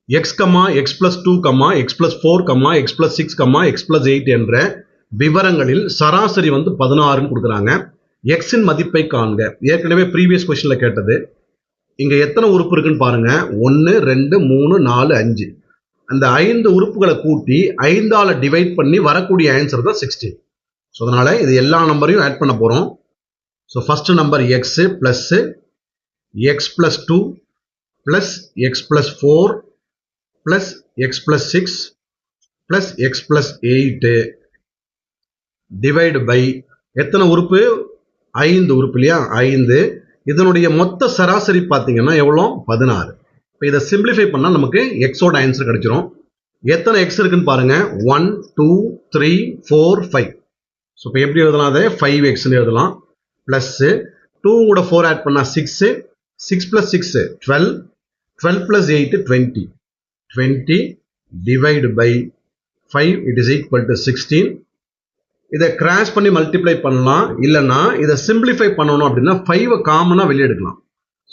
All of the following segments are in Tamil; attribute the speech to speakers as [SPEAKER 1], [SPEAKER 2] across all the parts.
[SPEAKER 1] x, x plus 2, x plus 4, x plus 6, x plus 8 என்ற விவரங்களில் சராசரி வந்து 16 கொடுக்குறாங்க. x இன் மதிப்பை காண்க. ஏற்கனவே ப்ரீவியஸ் கொஸ்டின்ல கேட்டது. இங்க எத்தனை உறுப்பு இருக்குன்னு பாருங்க. 1 2 3 4 5. அந்த 5 உறுப்புகளை கூட்டி 5ஆல டிவைட் பண்ணி வரக்கூடிய ஆன்சர் தான் 16. ஸோ அதனால இது எல்லா நம்பரையும் ஆட் பண்ண போறோம். So first number x plus x plus 2 plus x plus 4 plus x plus 6 plus x plus 8 divide by எத்தனை உறுப்பு? 5 உறுப்பு இல்லையா? 5. இதனுடைய மொத்த சராசரி பார்த்தீங்கன்னா எவ்வளோ? 16. இப்போ இதை சிம்பிளிஃபை பண்ணால் நமக்கு எக்ஸோட ஆன்சர் கிடைச்சிரும். எத்தனை எக்ஸ் இருக்குன்னு பாருங்க. 1 2 3 4 5. ஸோ இப்போ எப்படி எழுதலாம்? அதை 5xன்னு எழுதலாம். பிளஸ் 2 கூட 4 ஆட் பண்ணால் 6, 6 plus 6 12, 12 plus 8 20. 20 divide by 5 it is equal to 16. இதை கிராஸ் பண்ணி மல்டிப்ளை பண்ணலாம். இல்லைன்னா இதை சிம்பிளிஃபை பண்ணணும் அப்படின்னா 5 காமனாக வெளியே எடுக்கலாம்.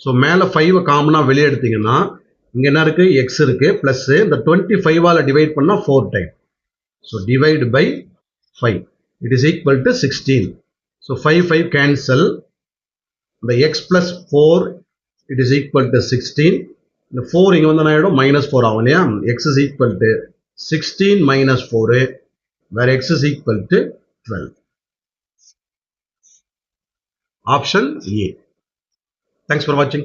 [SPEAKER 1] ஸோ மேலே 5 காமனாக வெளியே எடுத்தீங்கன்னா இங்கே என்ன இருக்கு? எக்ஸ் இருக்கு. பிளஸ் இந்த 25ஆல் டிவைட் பண்ணால் 4 time. So divide by 5 it is equal to 16. So 5 5 cancel. இந்த x plus 4 it is equal to 16. இந்த 4 இங்கே வந்து என்ன ஆகிடும்? -4 ஆகும் இல்லையா? X is equal to 16 minus 4 where x is equal to 12. Option A. Thanks for watching.